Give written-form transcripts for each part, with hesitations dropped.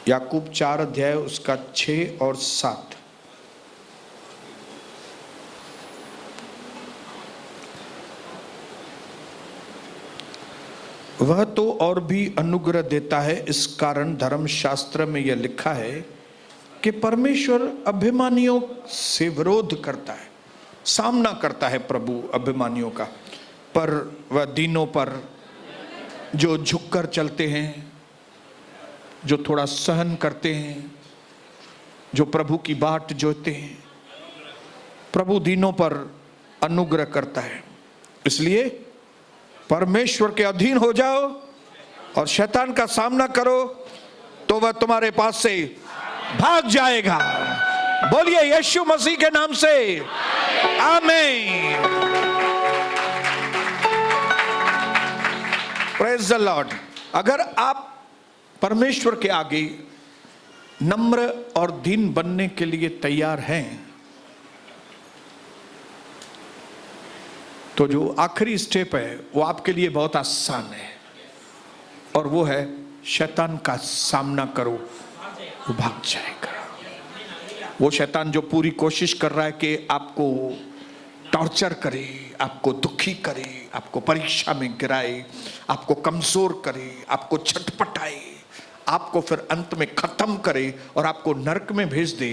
याकूब 4 अध्याय उसका 6 और 7। वह तो और भी अनुग्रह देता है, इस कारण धर्मशास्त्र में यह लिखा है कि परमेश्वर अभिमानियों से विरोध करता है, सामना करता है प्रभु अभिमानियों का, पर वह दीनों पर जो झुककर चलते हैं, जो थोड़ा सहन करते हैं, जो प्रभु की बाट जोते हैं, प्रभु दीनों पर अनुग्रह करता है। इसलिए परमेश्वर के अधीन हो जाओ और शैतान का सामना करो तो वह तुम्हारे पास से भाग जाएगा। बोलिए यीशु मसीह के नाम से आमीन। Praise the Lord. अगर आप परमेश्वर के आगे नम्र और दीन बनने के लिए तैयार हैं तो जो आखिरी स्टेप है वो आपके लिए बहुत आसान है, और वो है शैतान का सामना करो, वो भाग जाएगा। वो शैतान जो पूरी कोशिश कर रहा है कि आपको टॉर्चर करे, आपको दुखी करे, आपको परीक्षा में गिराए, आपको कमजोर करे, आपको छटपटाए, आपको फिर अंत में खत्म करे और आपको नरक में भेज दे,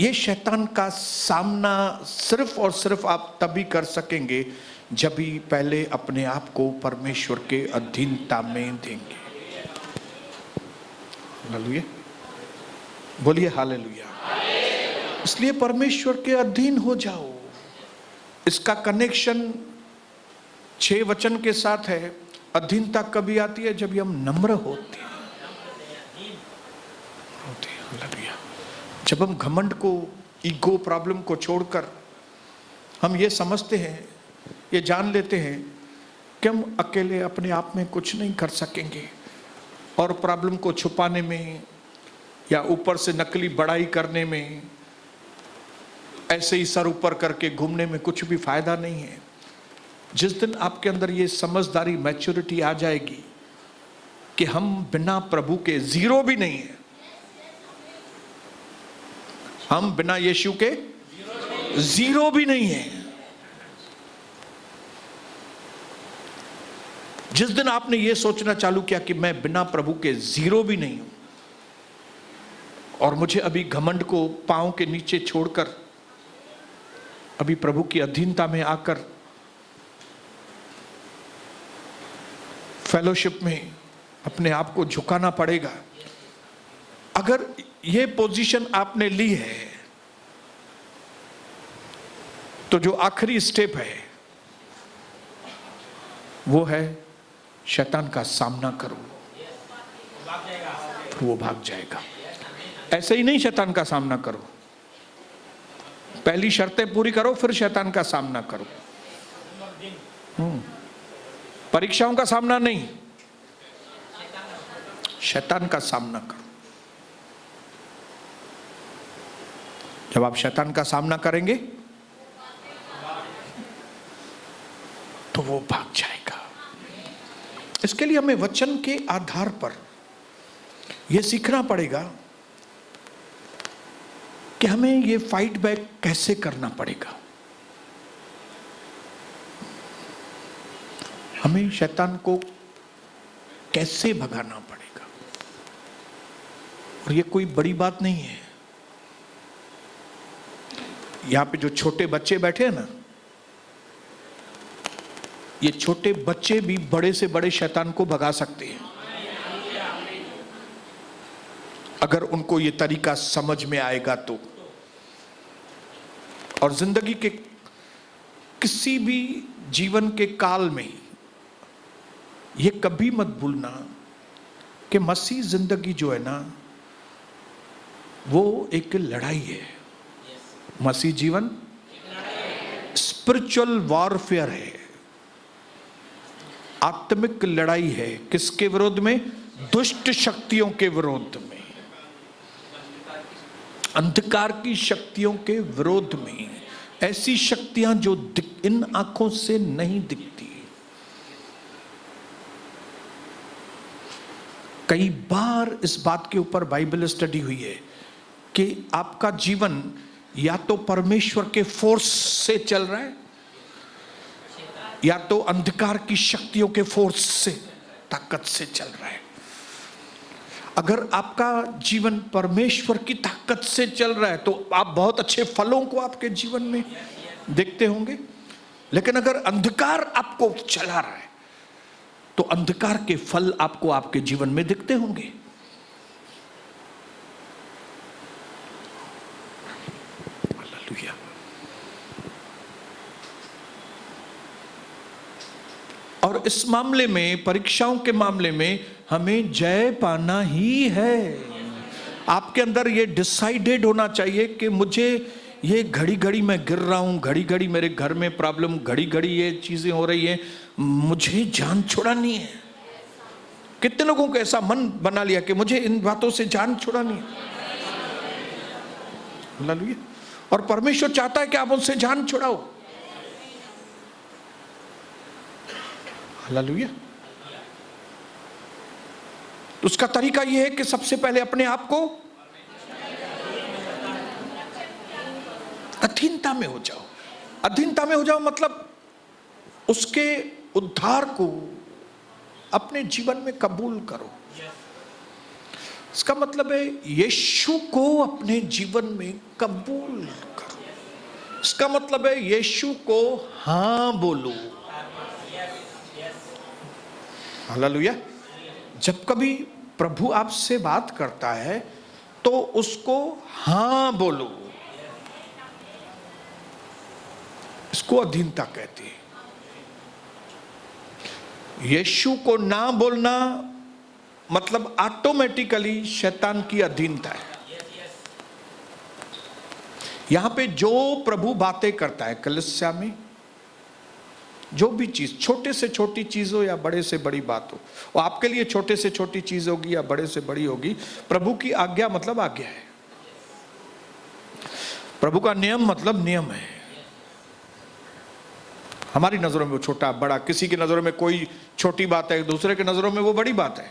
ये शैतान का सामना सिर्फ और सिर्फ आप तभी कर सकेंगे जब भी पहले अपने आप को परमेश्वर के अधीनता में देंगे। हालेलुया, बोलिए हालेलुया। इसलिए परमेश्वर के अधीन हो जाओ। इसका कनेक्शन 6 वचन के साथ है। अधीनता कभी आती है जब हम नम्र होते हैं। हालेलुया। जब हम घमंड को, ईगो प्रॉब्लम को छोड़कर हम ये समझते हैं, ये जान लेते हैं कि हम अकेले अपने आप में कुछ नहीं कर सकेंगे और प्रॉब्लम को छुपाने में या ऊपर से नकली बड़ाई करने में, ऐसे ही सर ऊपर करके घूमने में कुछ भी फायदा नहीं है। जिस दिन आपके अंदर ये समझदारी, मैच्योरिटी आ जाएगी कि हम बिना प्रभु के जीरो भी नहीं है, हम बिना यीशु के जीरो भी नहीं है, जिस दिन आपने ये सोचना चालू किया कि मैं बिना प्रभु के जीरो भी नहीं हूं और मुझे अभी घमंड को पांव के नीचे छोड़कर अभी प्रभु की अधीनता में आकर फेलोशिप में अपने आप को झुकाना पड़ेगा। अगर ये पोजीशन आपने ली है तो जो आखिरी स्टेप है वो है शैतान का सामना करो, फिर वो भाग जाएगा। ऐसे ही नहीं शैतान का सामना करो, पहली शर्तें पूरी करो फिर शैतान का सामना करो। परीक्षाओं का सामना नहीं, शैतान का सामना करो। जब आप शैतान का सामना करेंगे तो वो भाग जाएगा। इसके लिए हमें वचन के आधार पर यह सीखना पड़ेगा कि हमें ये फाइट बैक कैसे करना पड़ेगा। हमें शैतान को कैसे भगाना पड़ेगा। और ये कोई बड़ी बात नहीं है। यहां पे जो छोटे बच्चे बैठे हैं ना, ये छोटे बच्चे भी बड़े से बड़े शैतान को भगा सकते हैं अगर उनको ये तरीका समझ में आएगा तो। और जिंदगी के किसी भी जीवन के काल में ये कभी मत भूलना कि मसीह जिंदगी जो है ना वो एक लड़ाई है। मसीह जीवन स्पिरिचुअल वॉरफेयर है, आत्मिक लड़ाई है। किसके विरोध में? दुष्ट शक्तियों के विरोध में, अंधकार की शक्तियों के विरोध में। ऐसी शक्तियां जो इन आंखों से नहीं दिखती। कई बार इस बात के ऊपर बाइबल स्टडी हुई है कि आपका जीवन या तो परमेश्वर के फोर्स से चल रहा है या तो अंधकार की शक्तियों के फोर्स से, ताकत से चल रहा है। अगर आपका जीवन परमेश्वर की ताकत से चल रहा है तो आप बहुत अच्छे फलों को आपके जीवन में देखते होंगे। लेकिन अगर अंधकार आपको चला रहा है तो अंधकार के फल आपको आपके जीवन में दिखते होंगे। हालेलुया। और इस मामले में, परीक्षाओं के मामले में हमें जय पाना ही है। आपके अंदर ये डिसाइडेड होना चाहिए कि मुझे ये घड़ी घड़ी मैं गिर रहा हूं, घड़ी घड़ी मेरे घर में प्रॉब्लम, घड़ी घड़ी ये चीजें हो रही हैं, मुझे जान छुड़ानी है। कितने लोगों को ऐसा मन बना लिया कि मुझे इन बातों से जान छुड़ानी है। हालेलुया। और परमेश्वर चाहता है कि आप उनसे जान छुड़ाओ। हालेलुया। तो उसका तरीका यह है कि सबसे पहले अपने आप को अधीनता में हो जाओ। अधीनता में हो जाओ मतलब उसके उद्धार को अपने जीवन में कबूल करो। इसका मतलब है यीशु को अपने जीवन में कबूल करो। इसका मतलब है यीशु को हां बोलो। हालेलुया। जब कभी प्रभु आपसे बात करता है तो उसको हां बोलो। इसको अधीनता कहते हैं। यीशु को ना बोलना मतलब ऑटोमेटिकली शैतान की अधीनता है। यहां पे जो प्रभु बातें करता है कलीसिया में, जो भी चीज, छोटे से छोटी चीज हो या बड़े से बड़ी बात हो, वो आपके लिए छोटे से छोटी चीज होगी या बड़े से बड़ी होगी, प्रभु की आज्ञा मतलब आज्ञा है। प्रभु का नियम मतलब नियम है। हमारी नजरों में वो छोटा बड़ा, किसी की नजरों में कोई छोटी बात है, दूसरे की नजरों में वो बड़ी बात है।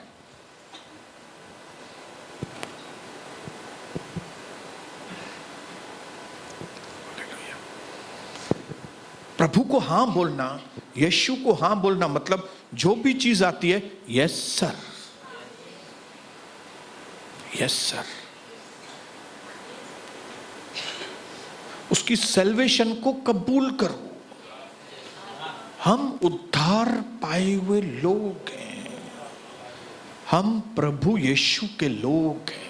प्रभु को हां बोलना, यीशु को हां बोलना मतलब जो भी चीज आती है, यस सर, यस सर। उसकी सैल्वेशन को कबूल करो। हम उद्धार पाए हुए लोग हैं। हम प्रभु यीशु के लोग हैं।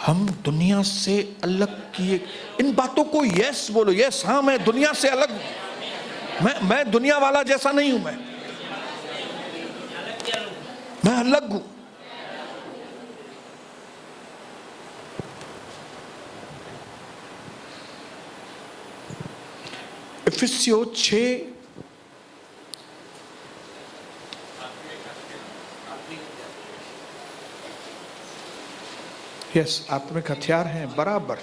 हम दुनिया से अलग किए। इन बातों को यस बोलो। यस, हाँ मैं दुनिया से अलग हूं। मैं दुनिया वाला जैसा नहीं हूं। मैं अलग हूं। इफिसियों 6 यस, आत्मिक हथियार हैं बराबर।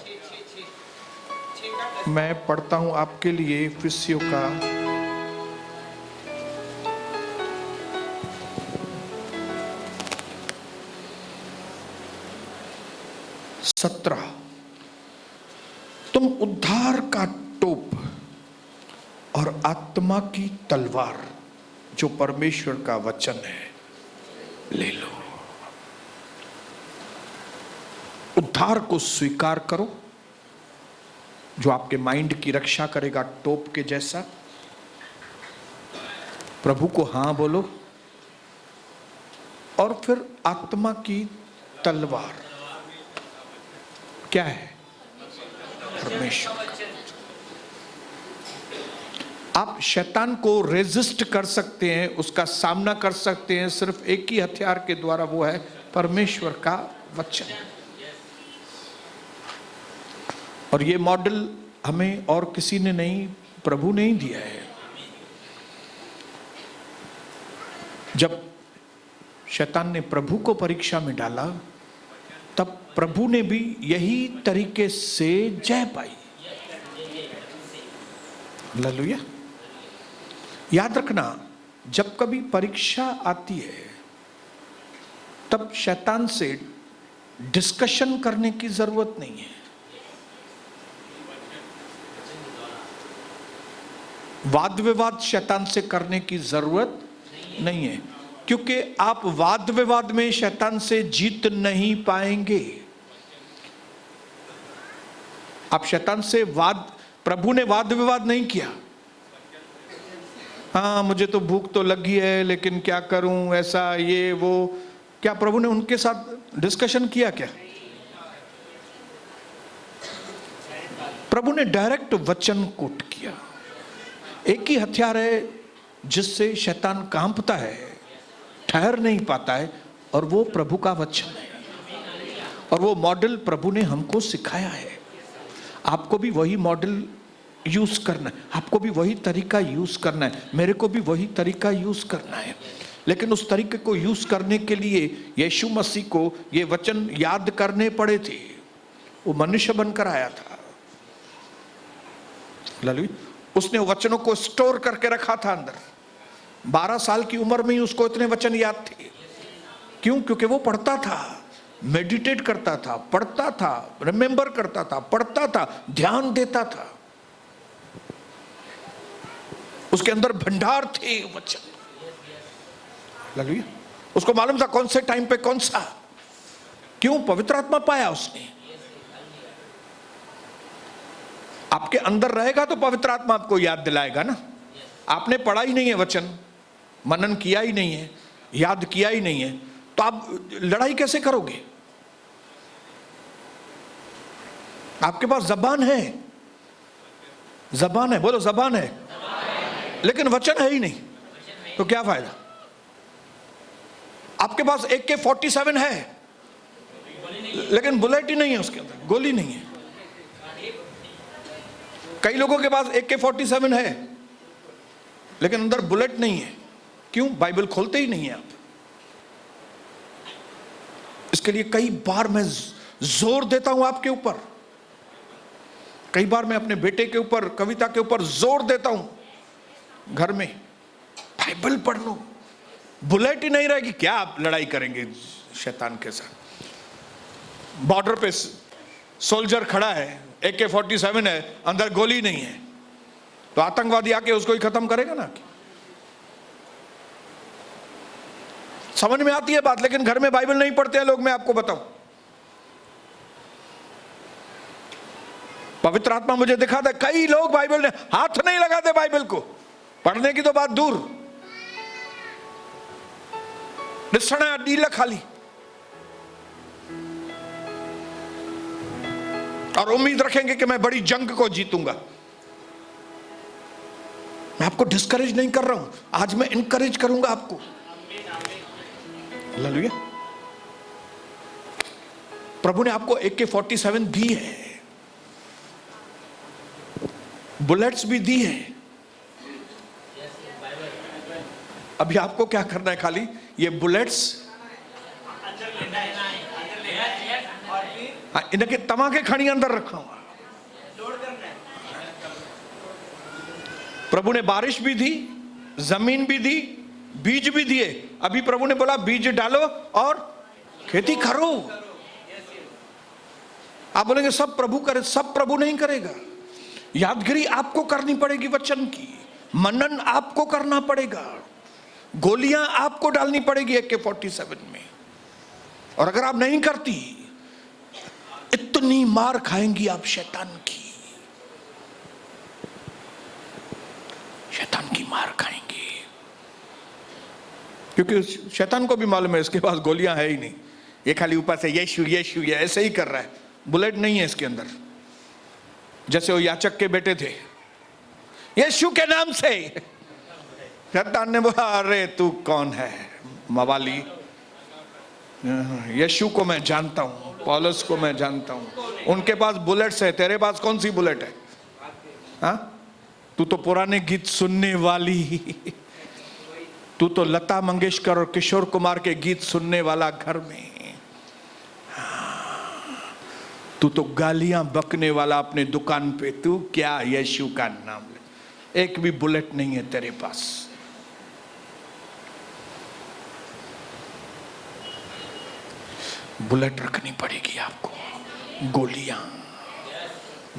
मैं पढ़ता हूं आपके लिए इफिसियों का 17। तुम उद्धार का टोप और आत्मा की तलवार जो परमेश्वर का वचन है ले लो। उद्धार को स्वीकार करो जो आपके माइंड की रक्षा करेगा, टोप के जैसा। प्रभु को हां बोलो और फिर आत्मा की तलवार क्या है? परमेश्वर। आप शैतान को रेजिस्ट कर सकते हैं, उसका सामना कर सकते हैं सिर्फ एक ही हथियार के द्वारा, वो है परमेश्वर का वचन। और ये मॉडल हमें और किसी ने नहीं, प्रभु ने ही दिया है। जब शैतान ने प्रभु को परीक्षा में डाला तब प्रभु ने भी यही तरीके से जय पाई। हालेलुया। याद रखना, जब कभी परीक्षा आती है तब शैतान से डिस्कशन करने की जरूरत नहीं है। वाद विवाद शैतान से करने की जरूरत नहीं है, क्योंकि आप वाद विवाद में शैतान से जीत नहीं पाएंगे। आप शैतान से प्रभु ने वाद विवाद नहीं किया। हाँ मुझे तो भूख तो लगी है लेकिन क्या करूं, ऐसा ये वो, क्या प्रभु ने उनके साथ डिस्कशन किया? क्या प्रभु ने डायरेक्ट वचन कोट किया। एक ही हथियार है जिससे शैतान कांपता है, ठहर नहीं पाता है, और वो प्रभु का वचन है। और वो मॉडल प्रभु ने हमको सिखाया है। आपको भी वही मॉडल यूज करना है, आपको भी वही तरीका यूज करना है, मेरे को भी वही तरीका यूज करना है। लेकिन उस तरीके को यूज करने के लिए यीशु मसीह को ये वचन याद करने पड़े थे। वो मनुष्य बनकर आया था, उसने वचनों को स्टोर करके रखा था अंदर। 12 साल की उम्र में ही उसको इतने वचन याद थे। क्यों? क्योंकि वो पढ़ता था, मेडिटेट करता था, पढ़ता था, रिमेंबर करता था, पढ़ता था, ध्यान देता था। उसके अंदर भंडार थे वचन। उसको मालूम था कौन से टाइम पे कौन सा। क्यों? पवित्र आत्मा पाया उसने। आपके अंदर रहेगा तो पवित्र आत्मा आपको याद दिलाएगा ना। आपने पढ़ा ही नहीं है वचन, मनन किया ही नहीं है, याद किया ही नहीं है, तो आप लड़ाई कैसे करोगे? आपके पास जबान है, जबान है, बोलो जबान है, लेकिन वचन है ही नहीं, तो क्या फायदा? आपके पास AK-47 है लेकिन बुलेट ही नहीं है, उसके अंदर गोली नहीं है। कई लोगों के पास AK-47 है लेकिन अंदर बुलेट नहीं है। क्यों? बाइबल खोलते ही नहीं है आप। इसके लिए कई बार मैं जोर देता हूं आपके ऊपर, कई बार मैं अपने बेटे के ऊपर, कविता के ऊपर जोर देता हूं घर में, बाइबल पढ़ लो। बुलेट ही नहीं रहेगी, क्या आप लड़ाई करेंगे शैतान के साथ? बॉर्डर पे सोल्जर खड़ा है, AK-47 है, अंदर गोली नहीं है, तो आतंकवादी आके उसको ही खत्म करेगा ना। समझ में आती है बात, लेकिन घर में बाइबल नहीं पढ़ते हैं लोग। मैं आपको बताऊं, पवित्र आत्मा मुझे दिखाता है कई लोग बाइबल ने हाथ नहीं लगाते, बाइबल को पढ़ने की तो बात दूर, निस्सना डीला खाली, और उम्मीद रखेंगे कि मैं बड़ी जंग को जीतूंगा। मैं आपको डिस्करेज नहीं कर रहा हूं, आज मैं इनकरेज करूंगा आपको। हालेलुया। प्रभु ने आपको AK-47 दी है, बुलेट्स भी दी है। अभी आपको क्या करना है? खाली ये बुलेट्स, इनके तमाके खड़ी अंदर रखा हुआ। प्रभु ने बारिश भी दी, जमीन भी दी, बीज भी दिए। अभी प्रभु ने बोला बीज डालो और खेती करो। आप बोलेंगे सब प्रभु करे, सब प्रभु नहीं करेगा। यादगिरी आपको करनी पड़ेगी वचन की, मनन आपको करना पड़ेगा, गोलियां आपको डालनी पड़ेगी AK-47 में। और अगर आप नहीं करती, इतनी मार खाएंगी आप शैतान की, शैतान की मार खाएंगी। क्योंकि शैतान को भी मालूम है इसके पास गोलियां है ही नहीं, ये खाली ऊपर से यीशु यीशु ये ऐसे ही कर रहा है, बुलेट नहीं है इसके अंदर। जैसे वो याचक के बेटे थे, यीशु के नाम से, शैतान ने बोला अरे तू कौन है मवाली, यीशु को मैं जानता हूं, पौलुस को मैं जानता हूं, उनके पास बुलेट्स है, तेरे पास कौन सी बुलेट है? हाँ, तू तो पुराने गीत सुनने वाली, तू तो लता मंगेशकर और किशोर कुमार के गीत सुनने वाला घर में, तू तो गालियां बकने वाला अपने दुकान पे, तू क्या यीशु का नाम ले? एक भी बुलेट नहीं है तेरे पास। बुलेट रखनी पड़ेगी आपको, गोलियां,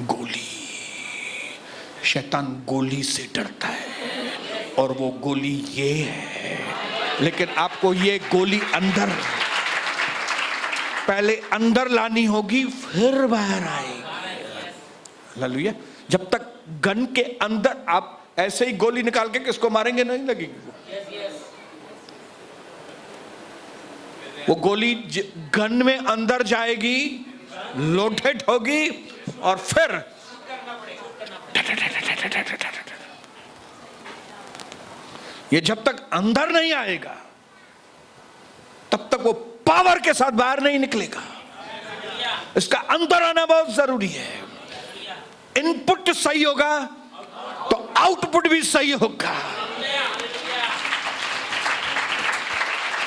गोली। शैतान गोली से डरता है और वो गोली ये है, लेकिन आपको ये गोली अंदर, पहले अंदर लानी होगी फिर बाहर आएगी। हालेलुया। जब तक गन के अंदर आप ऐसे ही गोली निकाल के किसको मारेंगे, नहीं लगेगी वो गोली। गन में अंदर जाएगी, लोडेड होगी और फिर ये जब तक अंदर नहीं आएगा तब तक वो पावर के साथ बाहर नहीं निकलेगा। इसका अंदर आना बहुत जरूरी है। इनपुट सही होगा तो आउटपुट भी सही होगा।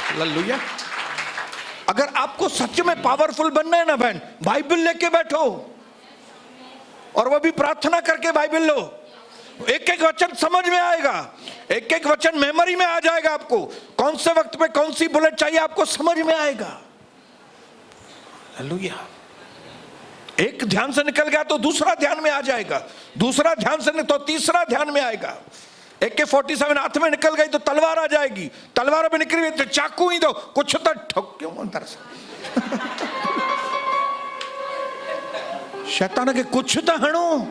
हालेलुया। अगर आपको सच में पावरफुल बनना है ना बहन, बाइबल लेके बैठो और वो भी प्रार्थना करके बाइबल लो। एक एक वचन समझ में आएगा, एक एक वचन मेमोरी में आ जाएगा। आपको कौन से वक्त पे कौन सी बुलेट चाहिए आपको समझ में आएगा। हालेलुया। एक ध्यान से निकल गया तो दूसरा ध्यान में आ जाएगा, दूसरा ध्यान से तो तीसरा ध्यान में आएगा। AK-47 हाथ में निकल गई तो तलवार आ जाएगी, तलवार में निकल गई तो चाकू ही दो, कुछ तो ठोक क्यों अंदर से। शैतान के कुछ तो हणो,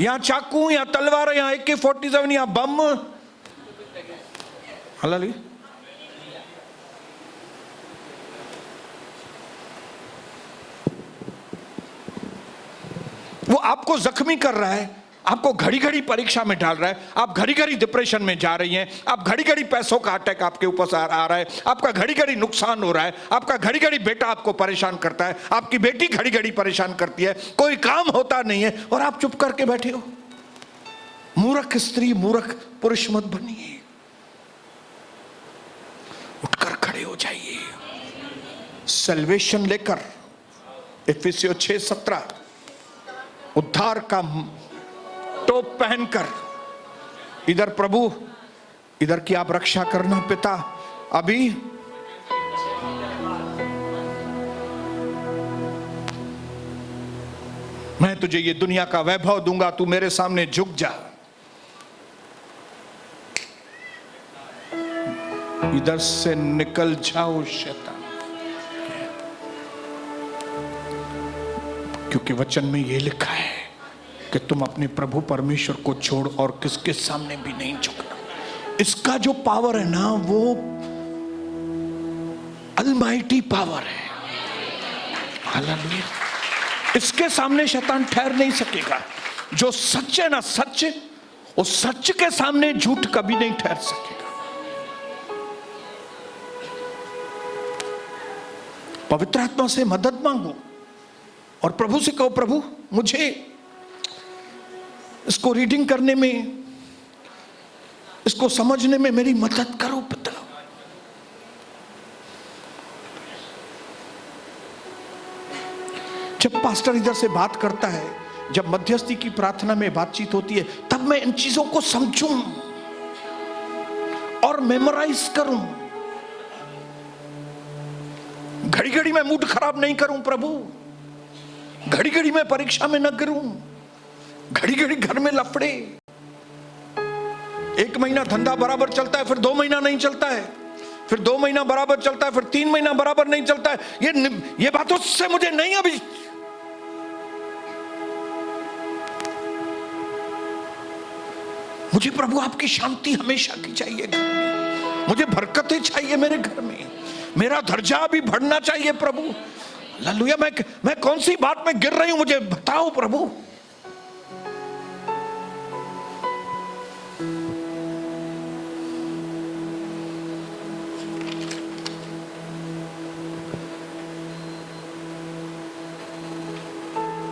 या चाकू या तलवार या AK-47 या बम। हालेलुया। वो आपको जख्मी कर रहा है, आपको घड़ी घड़ी परीक्षा में डाल रहा है, आप घड़ी घड़ी डिप्रेशन में जा रही हैं, आप घड़ी घड़ी पैसों का अटैक आपके ऊपर आ रहा है, आपका घड़ी घड़ी नुकसान हो रहा है, आपका घड़ी घड़ी बेटा आपको परेशान करता है, आपकी बेटी घड़ी घड़ी परेशान करती है, कोई काम होता नहीं है और आप चुप करके बैठे हो। मूर्ख स्त्री मूर्ख पुरुष मत बनिए, उठकर खड़े हो जाइए। सल्वेशन लेकर, इफिसियों 6:17, उद्धार का टोप पहनकर, इधर प्रभु इधर की आप रक्षा करना पिता। अभी मैं तुझे ये दुनिया का वैभव दूंगा, तू मेरे सामने झुक जा। इधर से निकल जाओ शैतान, क्योंकि वचन में ये लिखा है कि तुम अपने प्रभु परमेश्वर को छोड़ और किसके सामने भी नहीं झुकना। इसका जो पावर है ना, वो अलमाइटी पावर है। हालेलुया। इसके सामने शैतान ठहर नहीं सकेगा। जो सच है ना, सच, वो सच के सामने झूठ कभी नहीं ठहर सकेगा। पवित्र आत्मा से मदद मांगो और प्रभु से कहो, प्रभु मुझे इसको रीडिंग करने में, इसको समझने में मेरी मदद करो पिता। जब पास्टर इधर से बात करता है, जब मध्यस्थी की प्रार्थना में बातचीत होती है, तब मैं इन चीजों को समझूं और मेमोराइज करूं। घड़ी घड़ी मैं मूड खराब नहीं करूं प्रभु, घड़ी घड़ी मैं परीक्षा में न गिरूं, घड़ी घड़ी घर में लफड़े। एक महीना धंधा बराबर चलता है, फिर 2 महीना नहीं चलता है, फिर 2 महीना बराबर चलता है, फिर 3 महीना बराबर नहीं चलता है। ये बातों से मुझे नहीं, अभी मुझे प्रभु आपकी शांति हमेशा की चाहिए घर में, मुझे बरकतें चाहिए मेरे घर में, मेरा दर्जा भी बढ़ना चाहिए प्रभु। हालेलुया। मैं कौन सी बात में गिर रही हूं, मुझे बताओ प्रभु।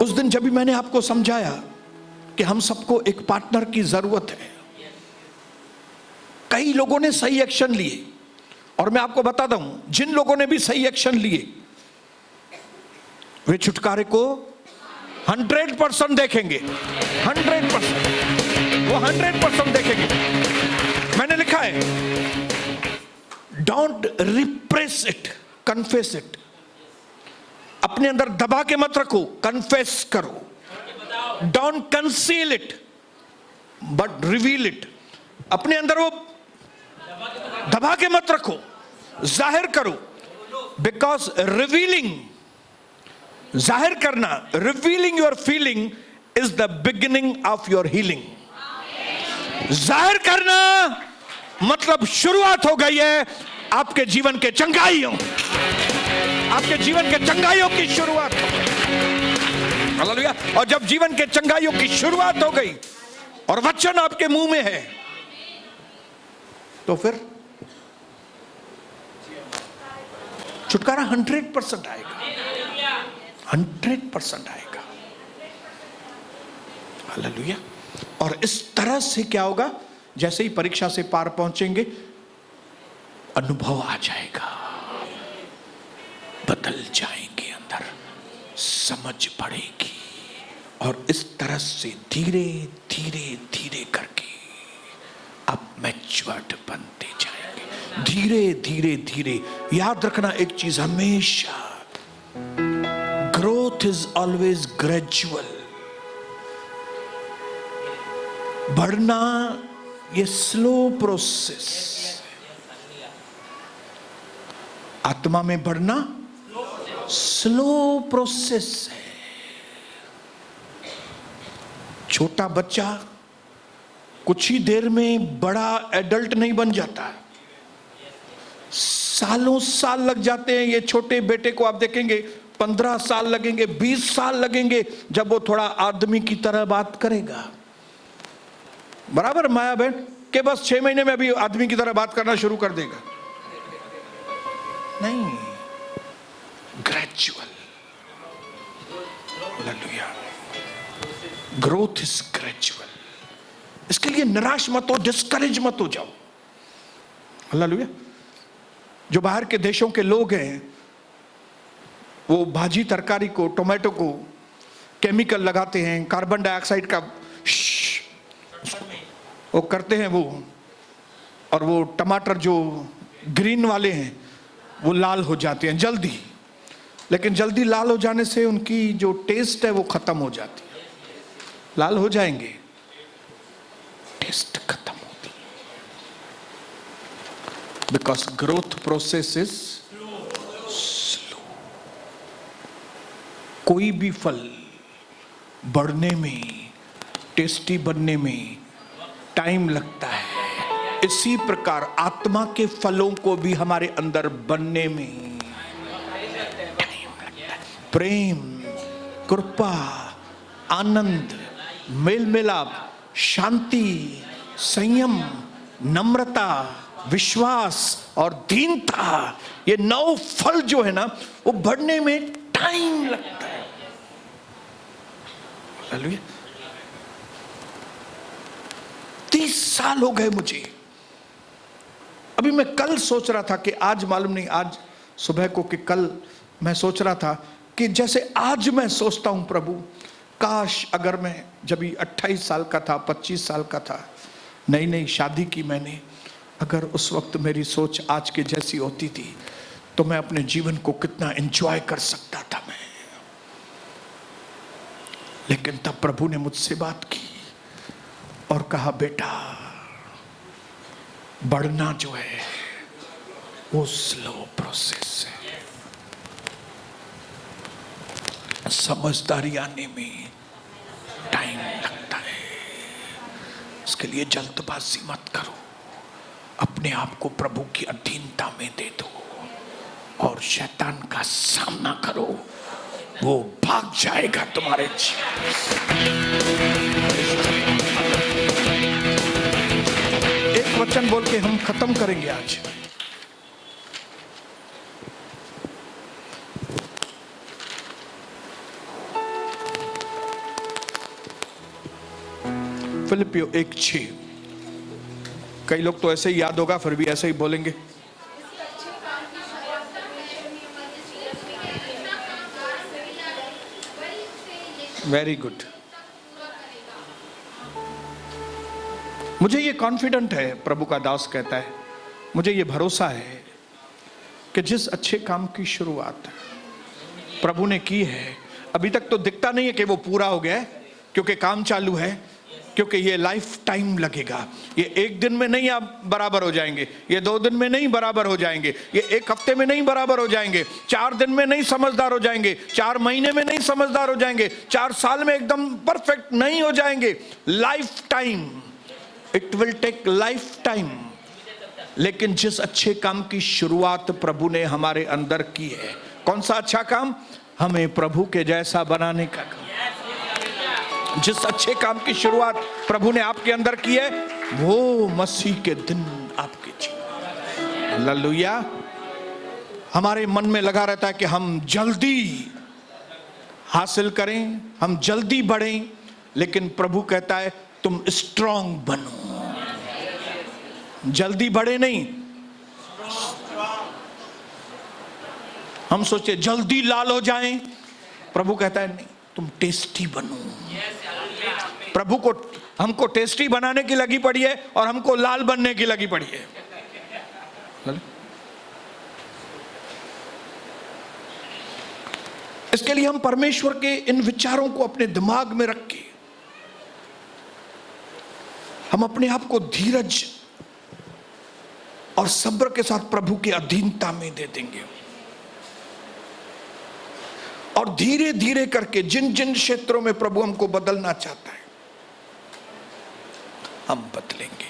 उस दिन जब भी मैंने आपको समझाया कि हम सबको एक पार्टनर की जरूरत है, कई लोगों ने सही एक्शन लिए, और मैं आपको बताता हूं, जिन लोगों ने भी सही एक्शन लिए वे छुटकारे को 100% देखेंगे। 100%, वो 100% देखेंगे। मैंने लिखा है, don't repress it, confess it. अपने अंदर दबा के मत रखो, कन्फेस करो। Don't conceal it but reveal it. अपने अंदर वो दबा के मत रखो, जाहिर करो। बिकॉज रिवीलिंग, जाहिर करना, revealing your feeling is the beginning of your healing. जाहिर करना मतलब शुरुआत हो गई है आपके जीवन के चंगाइयों, आपके जीवन के चंगाइयों की शुरुआत हो गई। हालेलुया। और जब जीवन के चंगाइयों की शुरुआत हो गई और वचन आपके मुंह में है, तो फिर छुटकारा 100% आएगा, 100% आएगा। हालेलुया। और इस तरह से क्या होगा, जैसे ही परीक्षा से पार पहुंचेंगे, अनुभव आ जाएगा, बदल जाएंगे, अंदर समझ बढ़ेगी। और इस तरह से धीरे धीरे धीरे करके आप मैच्योर्ड बनते जाएंगे, धीरे धीरे धीरे। याद रखना एक चीज हमेशा, ग्रोथ इज ऑलवेज ग्रेजुअल। बढ़ना ये स्लो प्रोसेस, आत्मा में बढ़ना स्लो प्रोसेस है। छोटा बच्चा कुछ ही देर में बड़ा एडल्ट नहीं बन जाता, सालों साल लग जाते हैं। ये छोटे बेटे को आप देखेंगे 15 साल लगेंगे, 20 साल लगेंगे जब वो थोड़ा आदमी की तरह बात करेगा। बराबर माया बहन के बस 6 महीने में अभी आदमी की तरह बात करना शुरू कर देगा? नहीं, gradual. Hallelujah. Growth is gradual. इसके लिए निराश मत हो, डिस्करेज मत हो जाओ। हालेलुया। जो बाहर के देशों के लोग हैं, वो भाजी तरकारी को, टोमेटो को केमिकल लगाते हैं, कार्बन डाइऑक्साइड का वो करते हैं वो, और वो टमाटर जो ग्रीन वाले हैं वो लाल हो जाते हैं जल्दी। लेकिन जल्दी लाल हो जाने से उनकी जो टेस्ट है वो खत्म हो जाती है। लाल हो जाएंगे, टेस्ट खत्म होती है। Because growth process is slow. कोई भी फल बढ़ने में, टेस्टी बनने में टाइम लगता है। इसी प्रकार आत्मा के फलों को भी हमारे अंदर बनने में टाइम लगता है। प्रेम, कृपा, आनंद, मेल मिलाप, शांति, संयम, नम्रता, विश्वास और दीनता, ये 9 फल जो है ना, वो बढ़ने में टाइम लगता है। हालेलुया। 30 साल हो गए मुझे। अभी मैं कल सोच रहा था कि आज, मालूम नहीं आज सुबह को कि कल, मैं सोच रहा था कि जैसे आज मैं सोचता हूं प्रभु, काश अगर मैं जब 28 साल का था, 25 साल का था, नई नई शादी की मैंने, अगर उस वक्त मेरी सोच आज के जैसी होती थी तो मैं अपने जीवन को कितना एंजॉय कर सकता था मैं। लेकिन तब प्रभु ने मुझसे बात की और कहा, बेटा बढ़ना जो है वो स्लो प्रोसेस है। समझदारी आने में टाइम लगता है। इसके लिए जल्दबाजी मत करो, अपने आप को प्रभु की अधीनता में दे दो और शैतान का सामना करो, वो भाग जाएगा तुम्हारे जीवन से। एक वचन बोल के हम खत्म करेंगे आज। फिलिपियो 1:6। कई लोग तो ऐसे ही याद होगा, फिर भी ऐसे ही बोलेंगे। Very good. मुझे ये कॉन्फिडेंट है, प्रभु का दास कहता है, मुझे ये भरोसा है कि जिस अच्छे काम की शुरुआत प्रभु ने की है। अभी तक तो दिखता नहीं है कि वो पूरा हो गया है, क्योंकि काम चालू है, क्योंकि ये लाइफ टाइम लगेगा। ये एक दिन में नहीं आप बराबर हो जाएंगे, ये 2 दिन में नहीं बराबर हो जाएंगे, ये 1 हफ्ते में नहीं बराबर हो जाएंगे, 4 दिन में नहीं समझदार हो जाएंगे, 4 महीने में नहीं समझदार हो जाएंगे, 4 साल में एकदम परफेक्ट नहीं हो जाएंगे। Life time, it will take life time. लेकिन जिस अच्छे काम की शुरुआत प्रभु ने हमारे अंदर की है, कौन सा अच्छा काम? हमें प्रभु के जैसा बनाने का काम। जिस अच्छे काम की शुरुआत प्रभु ने आपके अंदर की है, वो मसीह के दिन आपके जीवन। हालेलुया। हमारे मन में लगा रहता है कि हम जल्दी हासिल करें, हम जल्दी बढ़ें, लेकिन प्रभु कहता है तुम स्ट्रांग बनो। जल्दी बढ़े नहीं। हम सोचे जल्दी लाल हो जाएं, प्रभु कहता है नहीं, तुम टेस्टी बनो। प्रभु को हमको टेस्टी बनाने की लगी पड़ी है और हमको लाल बनने की लगी पड़ी है। इसके लिए हम परमेश्वर के इन विचारों को अपने दिमाग में रख के हम अपने आप को धीरज और सब्र के साथ प्रभु की अधीनता में दे देंगे, और धीरे धीरे करके जिन जिन क्षेत्रों में प्रभु हमको बदलना चाहता है, हम बदलेंगे।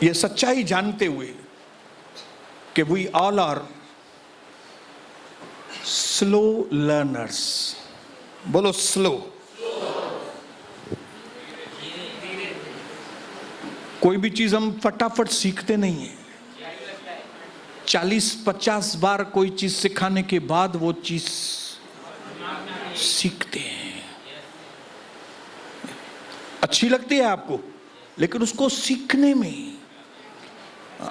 ये सच्चाई जानते हुए कि we all are slow learners. बोलो स्लो। कोई भी चीज हम फटाफट सीखते नहीं है। 40-50 बार कोई चीज सिखाने के बाद वो चीज सीखते हैं। अच्छी लगती है आपको, लेकिन उसको सीखने में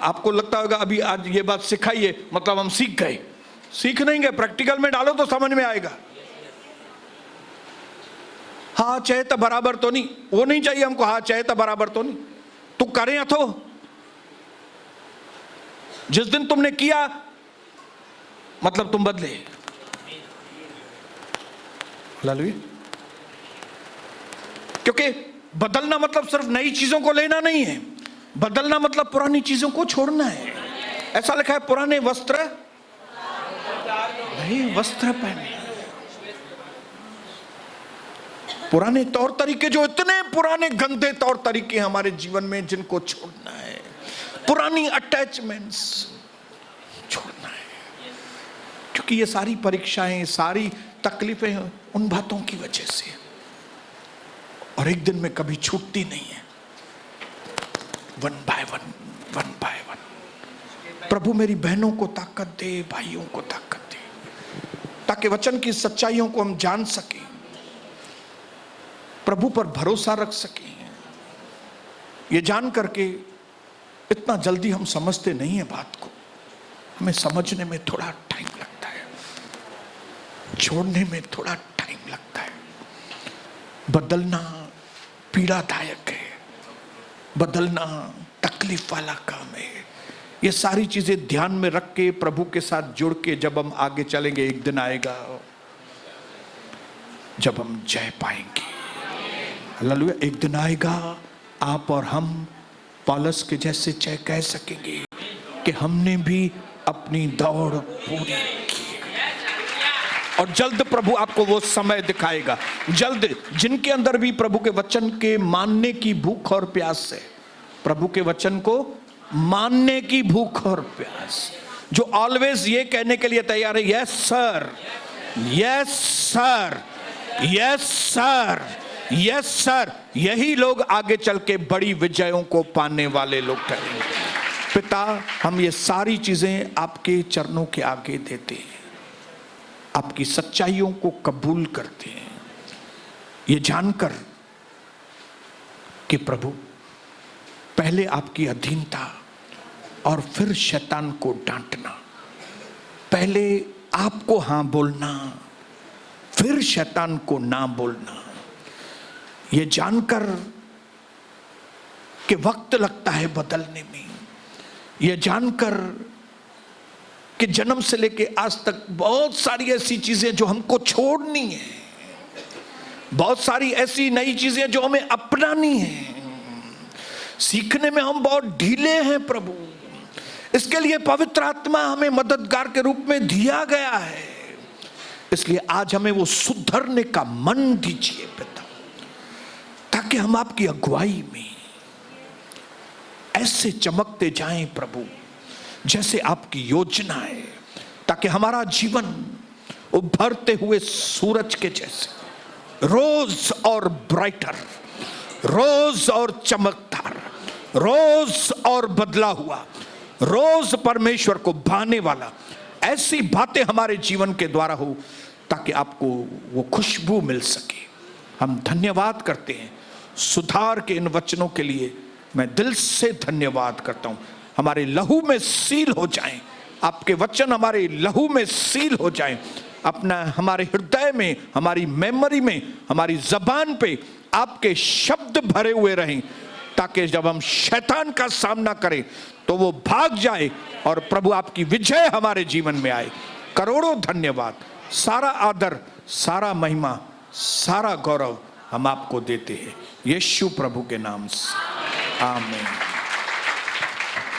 आपको लगता होगा अभी आज ये बात सिखाइए मतलब हम सीख गए। सीख नहीं गए, प्रैक्टिकल में डालो तो समझ में आएगा। हाँ चाहे तो बराबर तो नहीं, वो नहीं चाहिए हमको। हाँ चाहे तो बराबर तो नहीं, तू करें अथो। जिस दिन तुमने किया मतलब तुम बदले। हालेलुया। क्योंकि बदलना मतलब सिर्फ नई चीजों को लेना नहीं है, बदलना मतलब पुरानी चीजों को छोड़ना है। ऐसा लिखा है पुराने वस्त्र नहीं, वस्त्र पहने। पुराने तौर तरीके, जो इतने पुराने गंदे तौर तरीके हमारे जीवन में, जिनको छोड़ना है। पुरानी अटैचमेंट्स छोड़ना है, क्योंकि ये सारी परीक्षाएं, सारी तकलीफें उन बातों की वजह से, और एक दिन में कभी छूटती नहीं है। One by one, one by one. प्रभु मेरी बहनों को ताकत दे, भाइयों को ताकत दे, ताकि वचन की सच्चाइयों को हम जान सकें, प्रभु पर भरोसा रख सकें। ये जान करके इतना जल्दी हम समझते नहीं है बात को, हमें समझने में थोड़ा टाइम लगता है, छोड़ने में थोड़ा टाइम लगता है। बदलना पीड़ादायक है, बदलना तकलीफ वाला काम है। ये सारी चीजें ध्यान में रख के प्रभु के साथ जुड़ के जब हम आगे चलेंगे, एक दिन आएगा जब हम जय पाएंगे। हालेलुया। एक दिन आएगा आप और हम पौलुस के जैसे जय कह सकेंगे कि हमने भी अपनी दौड़ पूरी की। और जल्द प्रभु आपको वो समय दिखाएगा, जल्द। जिनके अंदर भी प्रभु के वचन के मानने की भूख और प्यास है, प्रभु के वचन को मानने की भूख और प्यास, जो ऑलवेज ये कहने के लिए तैयार है, yes sir, yes sir, yes sir, yes sir, यही लोग आगे चल के बड़ी विजयों को पाने वाले लोग ठहरेंगे। पिता, हम ये सारी चीजें आपके चरणों के आगे देते हैं, आपकी सच्चाइयों को कबूल करते हैं, ये जानकर कि प्रभु पहले आपकी अधीनता और फिर शैतान को डांटना, पहले आपको हां बोलना फिर शैतान को ना बोलना, ये जानकर कि वक्त लगता है बदलने में, ये जानकर आपके जन्म से लेके आज तक बहुत सारी ऐसी चीजें जो हमको छोड़नी है, बहुत सारी ऐसी नई चीजें जो हमें अपनानी है। सीखने में हम बहुत ढीले हैं प्रभु, इसके लिए पवित्र आत्मा हमें मददगार के रूप में दिया गया है। इसलिए आज हमें वो सुधरने का मन दीजिए पिता, ताकि हम आपकी अगुवाई में ऐसे चमकते जाएं प्रभु जैसे आपकी योजना है, ताकि हमारा जीवन उभरते हुए सूरज के जैसे रोज और ब्राइटर, रोज और चमकदार, रोज और बदला हुआ, रोज परमेश्वर को भाने वाला, ऐसी बातें हमारे जीवन के द्वारा हो, ताकि आपको वो खुशबू मिल सके। हम धन्यवाद करते हैं सुधार के इन वचनों के लिए। मैं दिल से धन्यवाद करता हूं। हमारे लहू में सील हो जाएं, आपके वचन हमारे लहू में सील हो जाएं, अपना हमारे हृदय में, हमारी मेमोरी में, हमारी जबान पे आपके शब्द भरे हुए रहें, ताकि जब हम शैतान का सामना करें तो वो भाग जाए और प्रभु आपकी विजय हमारे जीवन में आए। करोड़ों धन्यवाद, सारा आदर, सारा महिमा, सारा गौरव हम आपको देते हैं, यीशु प्रभु के नाम से, आमीन।